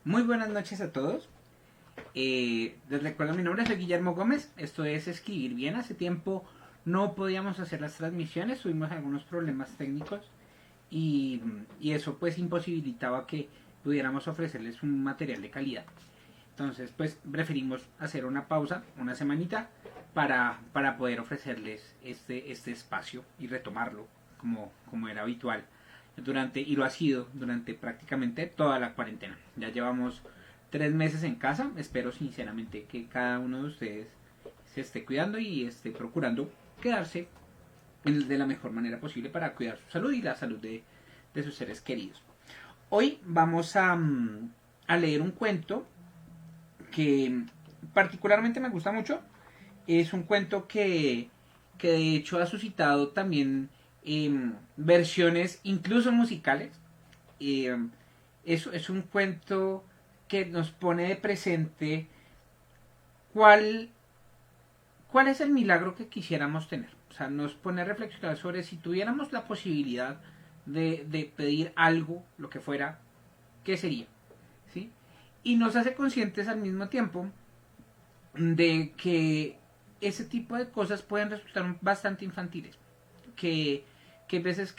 Muy buenas noches a todos. Les recuerdo, mi nombre es Guillermo Gómez. Esto es Escribir Bien. Hace tiempo no podíamos hacer las transmisiones, tuvimos algunos problemas técnicos y, y eso pues imposibilitaba que pudiéramos ofrecerles un material de calidad. Entonces pues preferimos hacer una pausa, una semanita, para poder ofrecerles este espacio y retomarlo como era habitual y lo ha sido durante prácticamente toda la cuarentena. Ya llevamos 3 meses en casa. Espero sinceramente que cada uno de ustedes se esté cuidando y esté procurando quedarse de la mejor manera posible para cuidar su salud y la salud de sus seres queridos. Hoy vamos a leer un cuento que particularmente me gusta mucho. Es un cuento que de hecho ha suscitado también versiones incluso musicales. Eh, es un cuento que nos pone de presente cuál, cuál es el milagro que quisiéramos tener. O sea, nos pone a reflexionar sobre si tuviéramos la posibilidad de pedir algo, lo que fuera, ¿qué sería? ¿Sí? Y nos hace conscientes al mismo tiempo de que ese tipo de cosas pueden resultar bastante infantiles. Que, que hay veces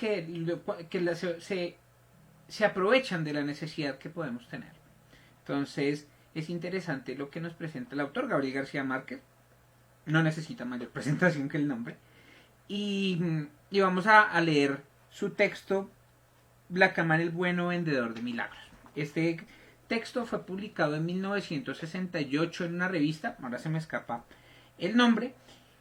se aprovechan de la necesidad que podemos tener. Entonces, es interesante lo que nos presenta el autor, Gabriel García Márquez. No necesita mayor presentación que el nombre. Y, y vamos a leer su texto, Blackaman el bueno vendedor de milagros. Este texto fue publicado en 1968 en una revista, ahora se me escapa el nombre.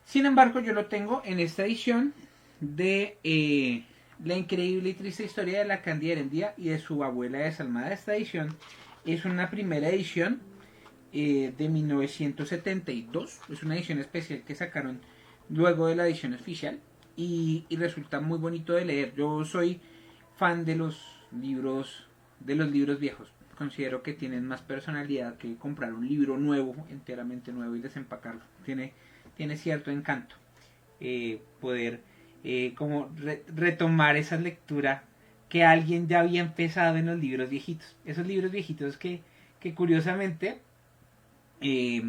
Sin embargo, yo lo tengo en esta edición de La increíble y triste historia de la Candida Herendía y de su abuela desalmada. Esta edición es una primera edición de 1972. Es una edición especial que sacaron luego de la edición oficial y resulta muy bonito de leer. Yo soy fan de los libros viejos. Considero que tienen más personalidad que comprar un libro nuevo, enteramente nuevo, y desempacarlo. Tiene cierto encanto poder como retomar esa lectura que alguien ya había empezado en los libros viejitos. Esos libros viejitos que curiosamente eh,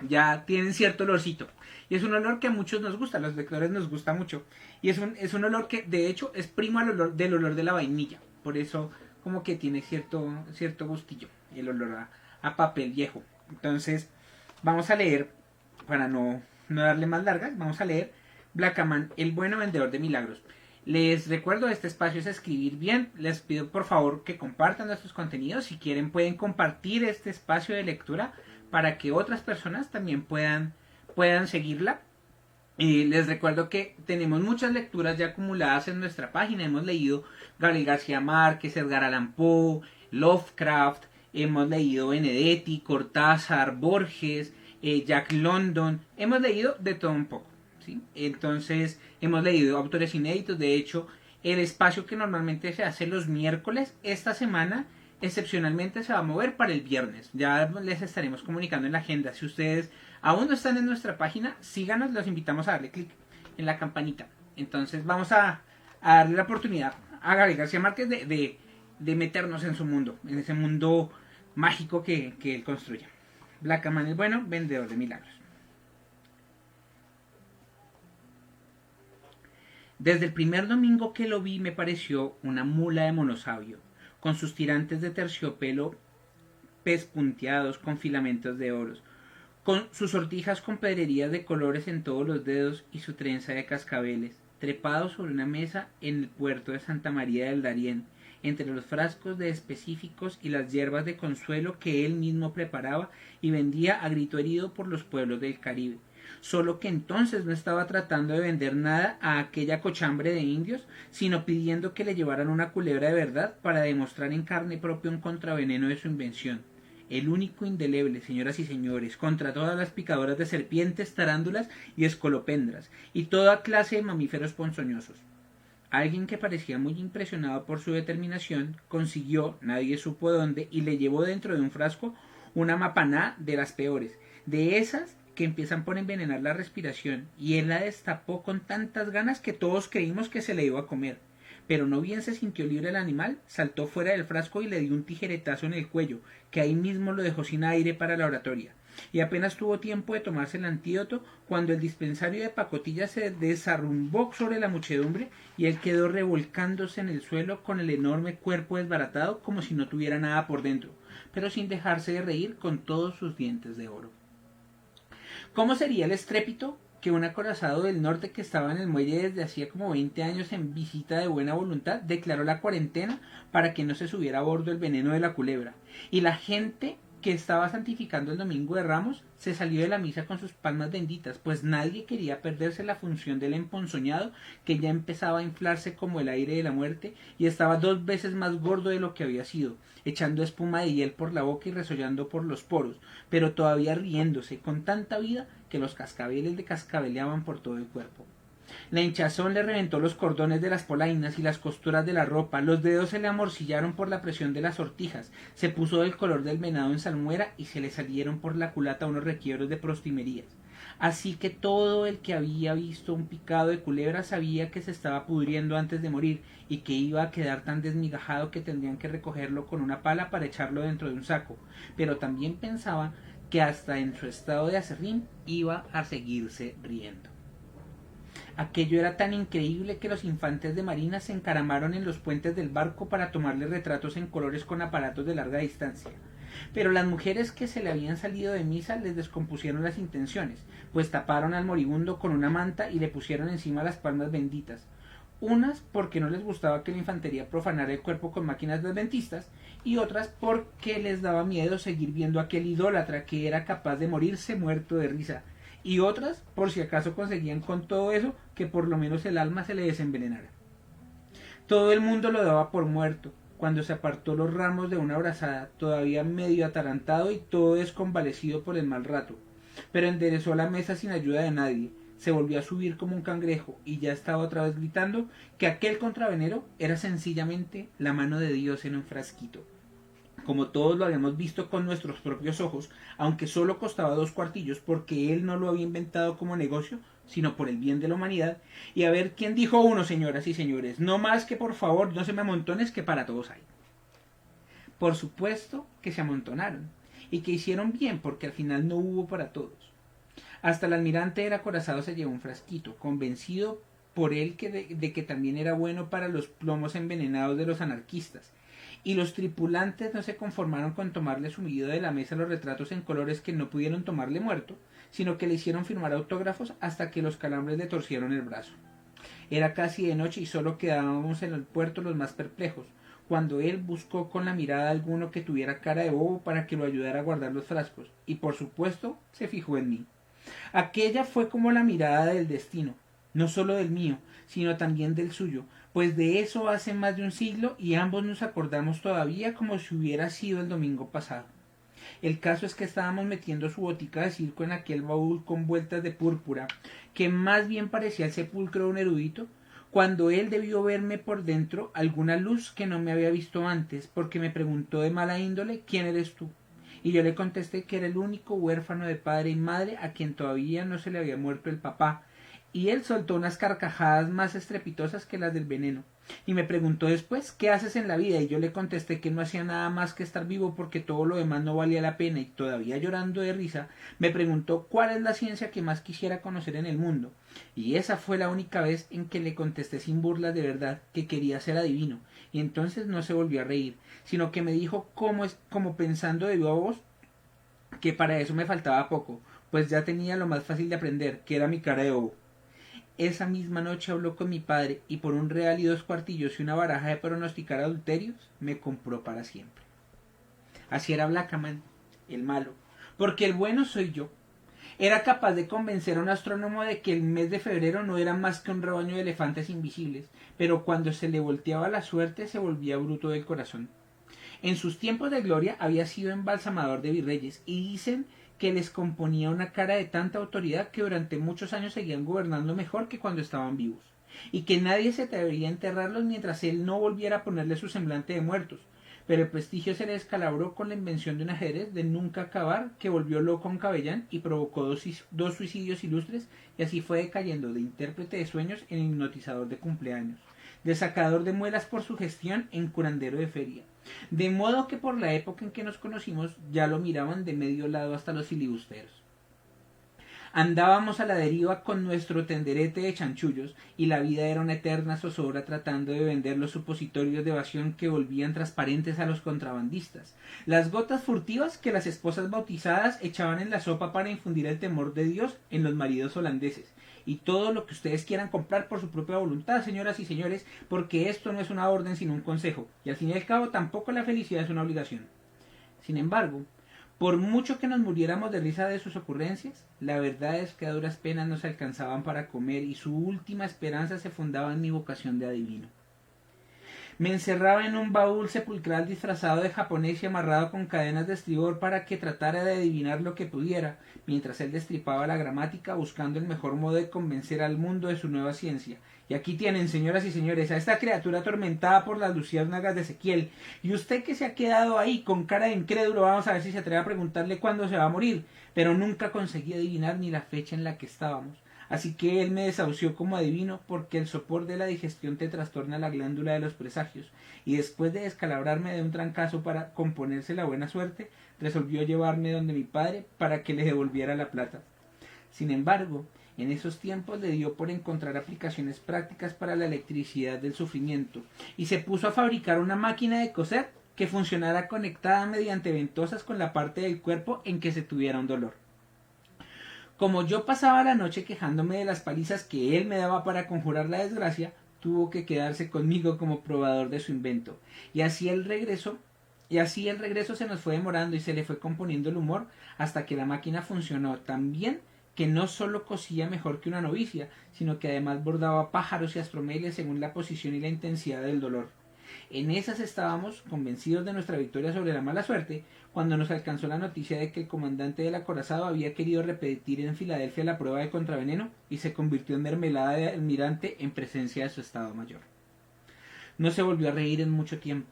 ya tienen cierto olorcito. Y es un olor que a muchos nos gusta, a los lectores nos gusta mucho. Y es un olor que de hecho es primo del olor de la vainilla. Por eso como que tiene cierto gustillo, el olor a papel viejo. Entonces vamos a leer, para no darle más largas, vamos a leer Blackaman, el bueno vendedor de milagros. Les recuerdo, este espacio es Escribir Bien. Les pido por favor que compartan nuestros contenidos. Si quieren pueden compartir este espacio de lectura para que otras personas también puedan seguirla. Les recuerdo que tenemos muchas lecturas ya acumuladas en nuestra página. Hemos leído Gabriel García Márquez, Edgar Allan Poe, Lovecraft, hemos leído Benedetti, Cortázar, Borges, Jack London. Hemos leído de todo un poco, ¿sí? Entonces hemos leído autores inéditos. De hecho, el espacio que normalmente se hace los miércoles, esta semana excepcionalmente se va a mover para el viernes. Ya les estaremos comunicando en la agenda. Si ustedes aún no están en nuestra página, síganos, los invitamos a darle clic en la campanita. Entonces vamos a darle la oportunidad a Gabriel García Márquez de meternos en su mundo, en ese mundo mágico que él construye. Blackaman el bueno, vendedor de milagros. Desde el primer domingo que lo vi me pareció una mula de monosabio, con sus tirantes de terciopelo pespunteados con filamentos de oros, con sus sortijas con pedrerías de colores en todos los dedos y su trenza de cascabeles, trepado sobre una mesa en el puerto de Santa María del Darién, entre los frascos de específicos y las hierbas de consuelo que él mismo preparaba y vendía a grito herido por los pueblos del Caribe. Solo que entonces no estaba tratando de vender nada a aquella cochambre de indios, sino pidiendo que le llevaran una culebra de verdad para demostrar en carne propia un contraveneno de su invención. El único indeleble, señoras y señores, contra todas las picadoras de serpientes, tarántulas y escolopendras, y toda clase de mamíferos ponzoñosos. Alguien que parecía muy impresionado por su determinación, consiguió, nadie supo dónde, y le llevó dentro de un frasco una mapaná de las peores, de esas que empiezan por envenenar la respiración, y él la destapó con tantas ganas que todos creímos que se le iba a comer. pero no bien se sintió libre el animal, saltó fuera del frasco y le dio un tijeretazo en el cuello, que ahí mismo lo dejó sin aire para la oratoria. Y apenas tuvo tiempo de tomarse el antídoto cuando el dispensario de pacotilla se desarrumbó sobre la muchedumbre y él quedó revolcándose en el suelo con el enorme cuerpo desbaratado como si no tuviera nada por dentro, pero sin dejarse de reír con todos sus dientes de oro. ¿Cómo sería el estrépito que un acorazado del norte que estaba en el muelle desde hacía como 20 años en visita de buena voluntad declaró la cuarentena para que no se subiera a bordo el veneno de la culebra? Y la gente que estaba santificando el domingo de Ramos se salió de la misa con sus palmas benditas, pues nadie quería perderse la función del emponzoñado que ya empezaba a inflarse como el aire de la muerte y estaba 2 veces más gordo de lo que había sido, echando espuma de hiel por la boca y resollando por los poros, pero todavía riéndose con tanta vida que los cascabeles le cascabeleaban por todo el cuerpo. La hinchazón le reventó los cordones de las polainas y las costuras de la ropa, los dedos se le amorcillaron por la presión de las sortijas, se puso del color del venado en salmuera y se le salieron por la culata unos requiebros de prostimerías. Así que todo el que había visto un picado de culebra sabía que se estaba pudriendo antes de morir y que iba a quedar tan desmigajado que tendrían que recogerlo con una pala para echarlo dentro de un saco, pero también pensaba que hasta en su estado de aserrín iba a seguirse riendo. Aquello era tan increíble que los infantes de marina se encaramaron en los puentes del barco para tomarle retratos en colores con aparatos de larga distancia. Pero las mujeres que se le habían salido de misa les descompusieron las intenciones, pues taparon al moribundo con una manta y le pusieron encima las palmas benditas. Unas porque no les gustaba que la infantería profanara el cuerpo con máquinas de adventistas, y otras porque les daba miedo seguir viendo a aquel idólatra que era capaz de morirse muerto de risa, y otras por si acaso conseguían con todo eso que por lo menos el alma se le desenvenenara. Todo el mundo lo daba por muerto, cuando se apartó los ramos de una brazada, todavía medio atarantado y todo desconvalecido por el mal rato, pero enderezó la mesa sin ayuda de nadie, se volvió a subir como un cangrejo y ya estaba otra vez gritando que aquel contravenero era sencillamente la mano de Dios en un frasquito. Como todos lo habíamos visto con nuestros propios ojos, aunque solo costaba 2 cuartillos porque él no lo había inventado como negocio, sino por el bien de la humanidad. Y a ver quién dijo uno, señoras y señores, no más que por favor no se me amontones que para todos hay. Por supuesto que se amontonaron, y que hicieron bien porque al final no hubo para todos. Hasta el almirante del acorazado se llevó un frasquito, convencido por él de que también era bueno para los plomos envenenados de los anarquistas, y los tripulantes no se conformaron con tomarle sumido de la mesa los retratos en colores que no pudieron tomarle muerto, sino que le hicieron firmar autógrafos hasta que los calambres le torcieron el brazo. Era casi de noche y solo quedábamos en el puerto los más perplejos, cuando él buscó con la mirada a alguno que tuviera cara de bobo para que lo ayudara a guardar los frascos, y por supuesto se fijó en mí. Aquella fue como la mirada del destino, no solo del mío, sino también del suyo, pues de eso hace más de un siglo y ambos nos acordamos todavía como si hubiera sido el domingo pasado. El caso es que estábamos metiendo su botica de circo en aquel baúl con vueltas de púrpura, que más bien parecía el sepulcro de un erudito, cuando él debió verme por dentro alguna luz que no me había visto antes, porque me preguntó de mala índole ¿quién eres tú? Y yo le contesté que era el único huérfano de padre y madre a quien todavía no se le había muerto el papá, y él soltó unas carcajadas más estrepitosas que las del veneno, y me preguntó después ¿qué haces en la vida? Y yo le contesté que no hacía nada más que estar vivo porque todo lo demás no valía la pena, y todavía llorando de risa me preguntó cuál es la ciencia que más quisiera conocer en el mundo, y esa fue la única vez en que le contesté sin burlas de verdad que quería ser adivino, y entonces no se volvió a reír, sino que me dijo como pensando de viva voz que para eso me faltaba poco, pues ya tenía lo más fácil de aprender, que era mi cara de bobo. Esa misma noche habló con mi padre y por 1 real y 2 cuartillos y una baraja de pronosticar adulterios me compró para siempre. Así era Blackaman, el malo, porque el bueno soy yo. Era capaz de convencer a un astrónomo de que el mes de febrero no era más que un rebaño de elefantes invisibles, pero cuando se le volteaba la suerte se volvía bruto del corazón. En sus tiempos de gloria había sido embalsamador de virreyes y dicen que les componía una cara de tanta autoridad que durante muchos años seguían gobernando mejor que cuando estaban vivos, y que nadie se atrevería a enterrarlos mientras él no volviera a ponerle su semblante de muertos, pero el prestigio se le descalabró con la invención de un ajedrez de nunca acabar que volvió loco a un capellán y provocó 2 suicidios ilustres, y así fue decayendo de intérprete de sueños en hipnotizador de cumpleaños, de sacador de muelas por su gestión en curandero de feria. De modo que por la época en que nos conocimos ya lo miraban de medio lado hasta los filibusteros. Andábamos a la deriva con nuestro tenderete de chanchullos y la vida era una eterna zozobra tratando de vender los supositorios de evasión que volvían transparentes a los contrabandistas, las gotas furtivas que las esposas bautizadas echaban en la sopa para infundir el temor de Dios en los maridos holandeses, y todo lo que ustedes quieran comprar por su propia voluntad, señoras y señores, porque esto no es una orden sino un consejo, y al fin y al cabo tampoco la felicidad es una obligación. Sin embargo, por mucho que nos muriéramos de risa de sus ocurrencias, la verdad es que a duras penas nos alcanzaban para comer y su última esperanza se fundaba en mi vocación de adivino. Me encerraba en un baúl sepulcral disfrazado de japonés y amarrado con cadenas de estribor para que tratara de adivinar lo que pudiera, mientras él destripaba la gramática buscando el mejor modo de convencer al mundo de su nueva ciencia. Y aquí tienen, señoras y señores, a esta criatura atormentada por las luciérnagas de Ezequiel. Y usted que se ha quedado ahí con cara de incrédulo, vamos a ver si se atreve a preguntarle cuándo se va a morir. Pero nunca conseguí adivinar ni la fecha en la que estábamos. Así que él me desahució como adivino porque el sopor de la digestión te trastorna la glándula de los presagios, y después de descalabrarme de un trancazo para componerse la buena suerte, resolvió llevarme donde mi padre para que le devolviera la plata. Sin embargo, en esos tiempos le dio por encontrar aplicaciones prácticas para la electricidad del sufrimiento, y se puso a fabricar una máquina de coser que funcionara conectada mediante ventosas con la parte del cuerpo en que se tuviera un dolor. Como yo pasaba la noche quejándome de las palizas que él me daba para conjurar la desgracia, tuvo que quedarse conmigo como probador de su invento. Y así el regreso se nos fue demorando y se le fue componiendo el humor hasta que la máquina funcionó tan bien que no solo cosía mejor que una novicia, sino que además bordaba pájaros y astromeles según la posición y la intensidad del dolor. En esas estábamos, convencidos de nuestra victoria sobre la mala suerte, cuando nos alcanzó la noticia de que el comandante del acorazado había querido repetir en Filadelfia la prueba de contraveneno y se convirtió en mermelada de almirante en presencia de su estado mayor. No se volvió a reír en mucho tiempo.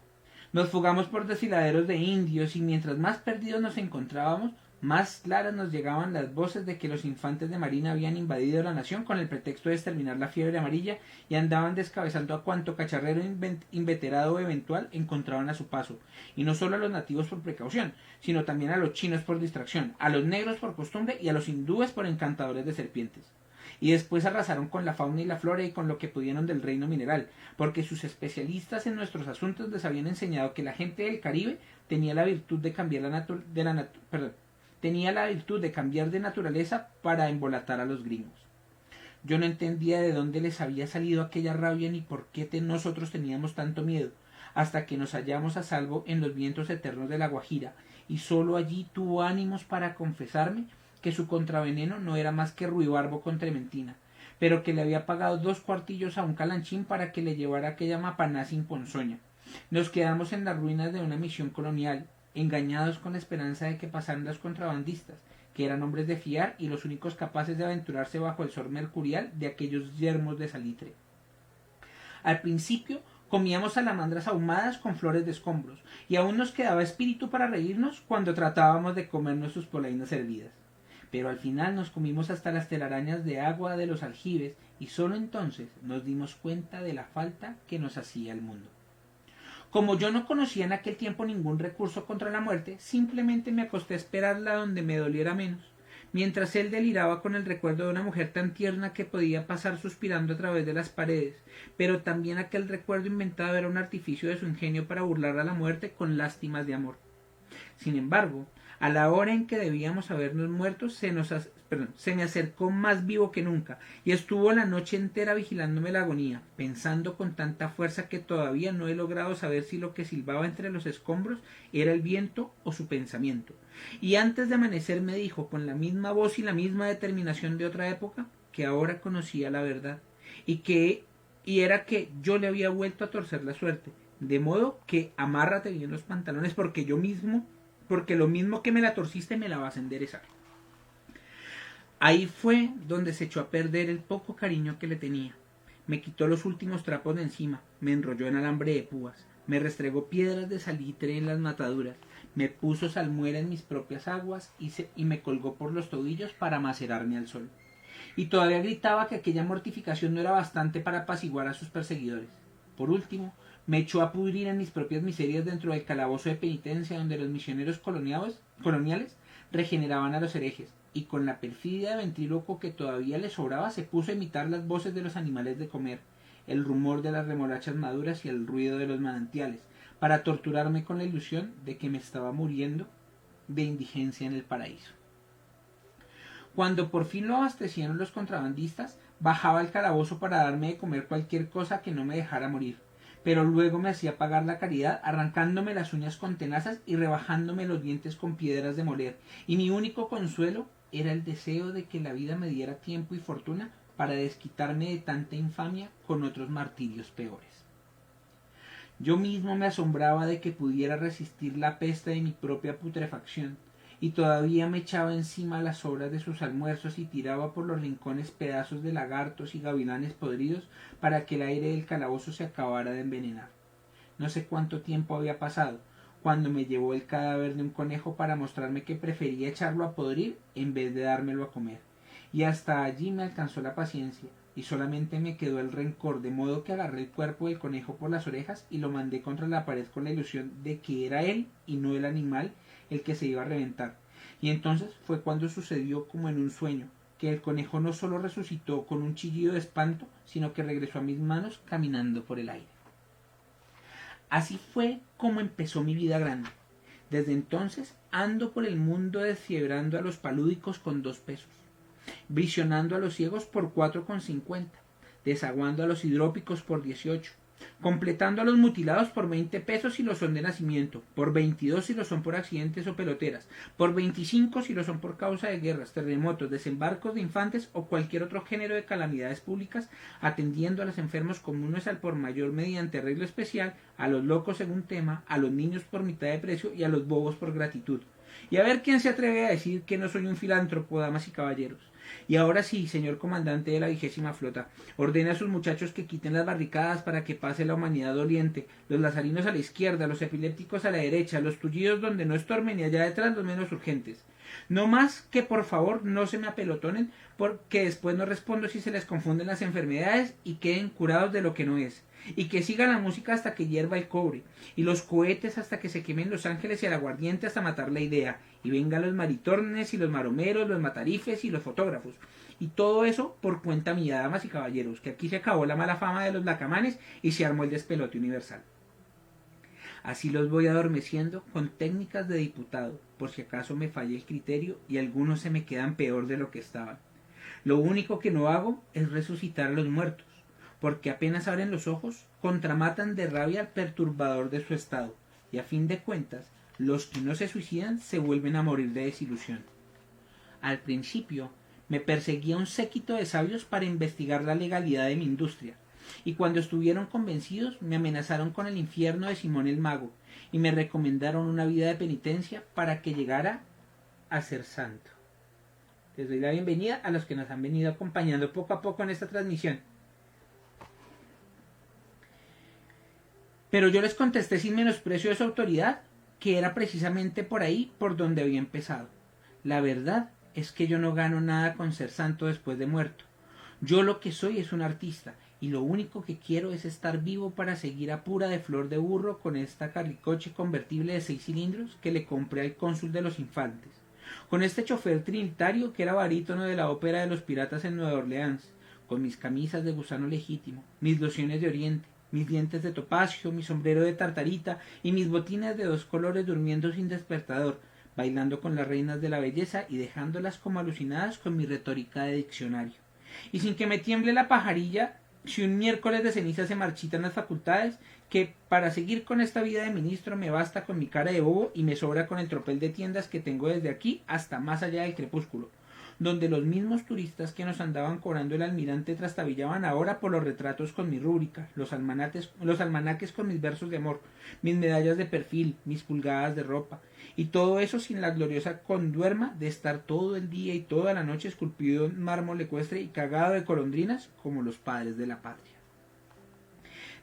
Nos fugamos por desfiladeros de indios y mientras más perdidos nos encontrábamos, más claras nos llegaban las voces de que los infantes de marina habían invadido la nación con el pretexto de exterminar la fiebre amarilla y andaban descabezando a cuanto cacharrero inveterado o eventual encontraban a su paso, y no solo a los nativos por precaución, sino también a los chinos por distracción, a los negros por costumbre y a los hindúes por encantadores de serpientes. Y después arrasaron con la fauna y la flora y con lo que pudieron del reino mineral, porque sus especialistas en nuestros asuntos les habían enseñado que la gente del Caribe tenía la virtud de cambiar tenía la virtud de cambiar de naturaleza para embolatar a los gringos. Yo no entendía de dónde les había salido aquella rabia ni por qué nosotros teníamos tanto miedo, hasta que nos hallamos a salvo en los vientos eternos de la Guajira, y sólo allí tuvo ánimos para confesarme que su contraveneno no era más que ruibarbo con trementina, pero que le había pagado 2 cuartillos a un calanchín para que le llevara aquella mapaná sin ponzoña. Nos quedamos en las ruinas de una misión colonial, engañados con la esperanza de que pasaran los contrabandistas, que eran hombres de fiar y los únicos capaces de aventurarse bajo el sol mercurial de aquellos yermos de salitre. Al principio comíamos salamandras ahumadas con flores de escombros, y aún nos quedaba espíritu para reírnos cuando tratábamos de comernos sus polainas hervidas. Pero al final nos comimos hasta las telarañas de agua de los aljibes, y sólo entonces nos dimos cuenta de la falta que nos hacía el mundo. Como yo no conocía en aquel tiempo ningún recurso contra la muerte, simplemente me acosté a esperarla donde me doliera menos, mientras él deliraba con el recuerdo de una mujer tan tierna que podía pasar suspirando a través de las paredes, pero también aquel recuerdo inventado era un artificio de su ingenio para burlar a la muerte con lástimas de amor. Sin embargo, a la hora en que debíamos habernos muerto, se me acercó más vivo que nunca, y estuvo la noche entera vigilándome la agonía, pensando con tanta fuerza que todavía no he logrado saber si lo que silbaba entre los escombros era el viento o su pensamiento. Y antes de amanecer me dijo, con la misma voz y la misma determinación de otra época, que ahora conocía la verdad, y era que yo le había vuelto a torcer la suerte, de modo que amárrate bien los pantalones porque lo mismo que me la torciste me la vas a enderezar. Ahí fue donde se echó a perder el poco cariño que le tenía. Me quitó los últimos trapos de encima, me enrolló en alambre de púas, me restregó piedras de salitre en las mataduras, me puso salmuera en mis propias aguas y me colgó por los tobillos para macerarme al sol. Y todavía gritaba que aquella mortificación no era bastante para apaciguar a sus perseguidores. Por último, me echó a pudrir en mis propias miserias dentro del calabozo de penitencia donde los misioneros coloniales regeneraban a los herejes, y con la perfidia de ventríloco que todavía le sobraba se puso a imitar las voces de los animales de comer, el rumor de las remolachas maduras y el ruido de los manantiales, para torturarme con la ilusión de que me estaba muriendo de indigencia en el paraíso. Cuando por fin lo abastecieron los contrabandistas, bajaba al calabozo para darme de comer cualquier cosa que no me dejara morir, pero luego me hacía pagar la caridad arrancándome las uñas con tenazas y rebajándome los dientes con piedras de moler, y mi único consuelo era el deseo de que la vida me diera tiempo y fortuna para desquitarme de tanta infamia con otros martirios peores. Yo mismo me asombraba de que pudiera resistir la peste de mi propia putrefacción, y todavía me echaba encima las sobras de sus almuerzos y tiraba por los rincones pedazos de lagartos y gavilanes podridos para que el aire del calabozo se acabara de envenenar. No sé cuánto tiempo había pasado, cuando me llevó el cadáver de un conejo para mostrarme que prefería echarlo a podrir en vez de dármelo a comer, y hasta allí me alcanzó la paciencia, y solamente me quedó el rencor, de modo que agarré el cuerpo del conejo por las orejas y lo mandé contra la pared con la ilusión de que era él y no el animal el que se iba a reventar. Y entonces fue cuando sucedió como en un sueño, que el conejo no solo resucitó con un chillido de espanto, sino que regresó a mis manos caminando por el aire. Así fue como empezó mi vida grande. Desde entonces ando por el mundo desfiebrando a los palúdicos con 2 pesos, visionando a los ciegos por 4,50, desaguando a los hidrópicos por 18, completando a los mutilados por 20 pesos si lo son de nacimiento, por 22 si lo son por accidentes o peloteras, por 25 si lo son por causa de guerras, terremotos, desembarcos de infantes o cualquier otro género de calamidades públicas, atendiendo a los enfermos comunes al por mayor mediante arreglo especial, a los locos según tema, a los niños por mitad de precio y a los bobos por gratitud. Y a ver quién se atreve a decir que no soy un filántropo, damas y caballeros. Y ahora sí, señor comandante de la 20ª Flota, ordene a sus muchachos que quiten las barricadas para que pase la humanidad doliente, los lazarinos a la izquierda, los epilépticos a la derecha, los tullidos donde no estorben y allá detrás los menos urgentes. No más que por favor no se me apelotonen, porque después no respondo si se les confunden las enfermedades y queden curados de lo que no es. Y que siga la música hasta que hierva el cobre, y los cohetes hasta que se quemen los ángeles y el aguardiente hasta matar la idea, y vengan los maritornes y los maromeros, los matarifes y los fotógrafos. Y todo eso por cuenta mía, damas y caballeros, que aquí se acabó la mala fama de los lacamanes y se armó el despelote universal. Así los voy adormeciendo con técnicas de diputado, por si acaso me falla el criterio y algunos se me quedan peor de lo que estaban. Lo único que no hago es resucitar a los muertos, porque apenas abren los ojos, contramatan de rabia al perturbador de su estado, y a fin de cuentas, los que no se suicidan se vuelven a morir de desilusión. Al principio, me perseguía un séquito de sabios para investigar la legalidad de mi industria, y cuando estuvieron convencidos me amenazaron con el infierno de Simón el Mago, y me recomendaron una vida de penitencia para que llegara a ser santo. Les doy la bienvenida a los que nos han venido acompañando poco a poco en esta transmisión. Pero yo les contesté sin menosprecio de su autoridad, que era precisamente por ahí por donde había empezado. La verdad es que yo no gano nada con ser santo después de muerto. Yo lo que soy es un artista, y lo único que quiero es estar vivo para seguir a pura de flor de burro con esta carricoche convertible de 6 cilindros que le compré al cónsul de los infantes, con este chofer trinitario que era barítono de la ópera de los piratas en Nueva Orleans, con mis camisas de gusano legítimo, mis lociones de oriente, mis dientes de topacio, mi sombrero de tartarita y mis botines de 2 colores durmiendo sin despertador, bailando con las reinas de la belleza y dejándolas como alucinadas con mi retórica de diccionario. Y sin que me tiemble la pajarilla, si un miércoles de ceniza se marchitan las facultades, que para seguir con esta vida de ministro me basta con mi cara de bobo y me sobra con el tropel de tiendas que tengo desde aquí hasta más allá del crepúsculo, donde los mismos turistas que nos andaban cobrando el almirante trastabillaban ahora por los retratos con mi rúbrica, los almanaques con mis versos de amor, mis medallas de perfil, mis pulgadas de ropa, y todo eso sin la gloriosa conduerma de estar todo el día y toda la noche esculpido en mármol ecuestre y cagado de golondrinas como los padres de la patria.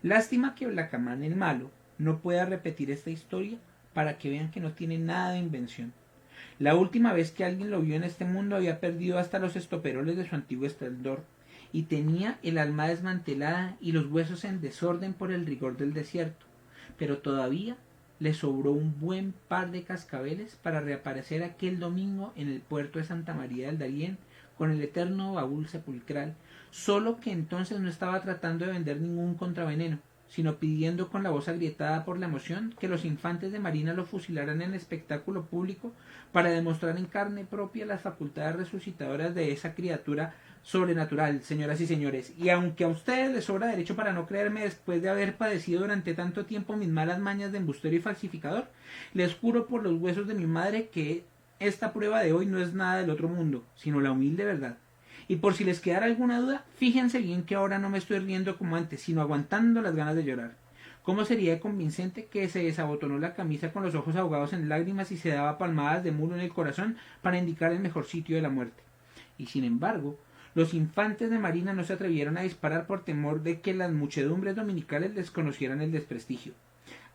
Lástima que Blackaman el malo no pueda repetir esta historia para que vean que no tiene nada de invención. La última vez que alguien lo vio en este mundo había perdido hasta los estoperoles de su antiguo esplendor, y tenía el alma desmantelada y los huesos en desorden por el rigor del desierto, pero todavía le sobró un buen par de cascabeles para reaparecer aquel domingo en el puerto de Santa María del Darién con el eterno baúl sepulcral, solo que entonces no estaba tratando de vender ningún contraveneno, sino pidiendo con la voz agrietada por la emoción que los infantes de marina lo fusilaran en espectáculo público para demostrar en carne propia las facultades resucitadoras de esa criatura sobrenatural, señoras y señores. Y aunque a ustedes les sobra derecho para no creerme después de haber padecido durante tanto tiempo mis malas mañas de embustero y falsificador, les juro por los huesos de mi madre que esta prueba de hoy no es nada del otro mundo, sino la humilde verdad. Y por si les quedara alguna duda, fíjense bien que ahora no me estoy riendo como antes, sino aguantando las ganas de llorar. ¿Cómo sería convincente que se desabotonó la camisa con los ojos ahogados en lágrimas y se daba palmadas de muro en el corazón para indicar el mejor sitio de la muerte? Y sin embargo, los infantes de marina no se atrevieron a disparar por temor de que las muchedumbres dominicales les conocieran el desprestigio.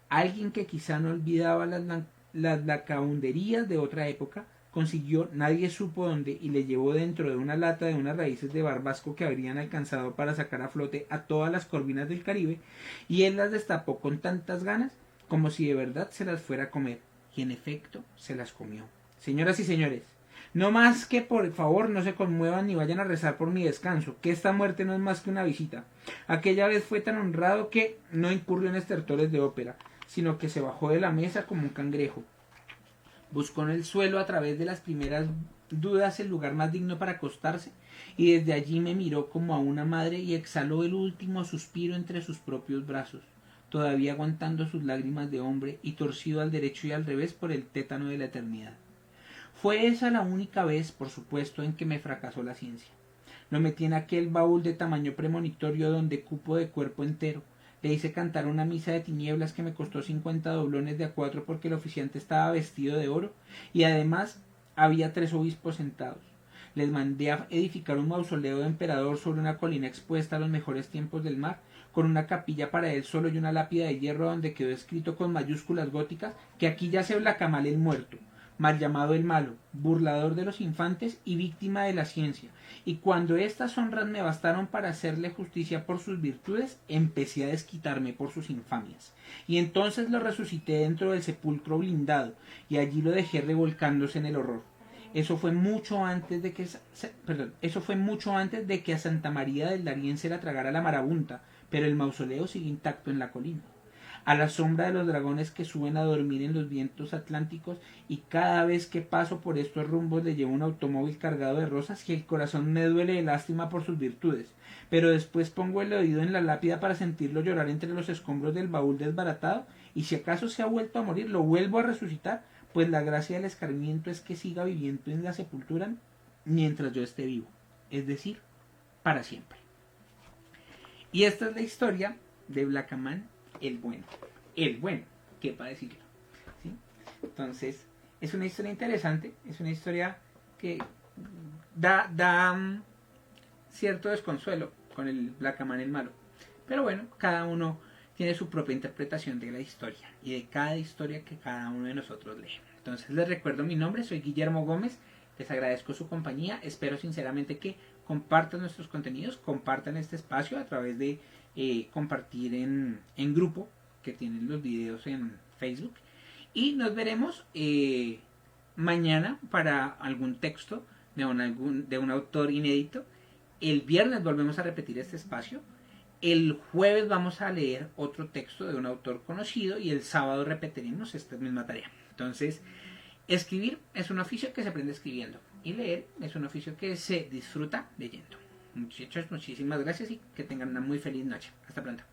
Alguien que quizá no olvidaba las lacaunderías de otra época, consiguió nadie supo dónde y le llevó dentro de una lata de unas raíces de barbasco que habrían alcanzado para sacar a flote a todas las corvinas del Caribe, y él las destapó con tantas ganas como si de verdad se las fuera a comer, y en efecto se las comió. Señoras y señores, no más que por favor no se conmuevan ni vayan a rezar por mi descanso, que esta muerte no es más que una visita. Aquella vez fue tan honrado que no incurrió en estertores de ópera, sino que se bajó de la mesa como un cangrejo. Buscó en el suelo a través de las primeras dudas el lugar más digno para acostarse, y desde allí me miró como a una madre y exhaló el último suspiro entre sus propios brazos, todavía aguantando sus lágrimas de hombre y torcido al derecho y al revés por el tétano de la eternidad. Fue esa la única vez, por supuesto, en que me fracasó la ciencia. Lo metí en aquel baúl de tamaño premonitorio donde cupo de cuerpo entero. Le hice cantar una misa de tinieblas que me costó 50 doblones de a 4 porque el oficiante estaba vestido de oro y además había 3 obispos sentados. Les mandé a edificar un mausoleo de emperador sobre una colina expuesta a los mejores tiempos del mar, con una capilla para él solo y una lápida de hierro donde quedó escrito con mayúsculas góticas que aquí yace Blacamal el muerto, mal llamado el malo, burlador de los infantes y víctima de la ciencia, y cuando estas honras me bastaron para hacerle justicia por sus virtudes, empecé a desquitarme por sus infamias, y entonces lo resucité dentro del sepulcro blindado, y allí lo dejé revolcándose en el horror. Eso fue mucho antes de que a Santa María del Darién se la tragara la marabunta, pero el mausoleo sigue intacto en la colina, a la sombra de los dragones que suben a dormir en los vientos atlánticos, y cada vez que paso por estos rumbos le llevo un automóvil cargado de rosas y el corazón me duele de lástima por sus virtudes, pero después pongo el oído en la lápida para sentirlo llorar entre los escombros del baúl desbaratado, y si acaso se ha vuelto a morir lo vuelvo a resucitar, pues la gracia del escarmiento es que siga viviendo en la sepultura mientras yo esté vivo, es decir, para siempre. Y esta es la historia de Blacaman el bueno, quepa decirlo, ¿sí? Entonces es una historia interesante, es una historia que da cierto desconsuelo con el Blacaman el malo, pero bueno, cada uno tiene su propia interpretación de la historia y de cada historia que cada uno de nosotros lee. Entonces les recuerdo mi nombre, soy Guillermo Gómez, les agradezco su compañía, espero sinceramente que compartan nuestros contenidos, compartan este espacio a través de compartir en grupo que tienen los videos en Facebook, y nos veremos mañana para algún texto de un autor inédito. El viernes volvemos a repetir este espacio, el jueves vamos a leer otro texto de un autor conocido y el sábado repetiremos esta misma tarea. Entonces, escribir es un oficio que se aprende escribiendo y leer es un oficio que se disfruta leyendo. Muchachos, muchísimas gracias y que tengan una muy feliz noche. Hasta pronto.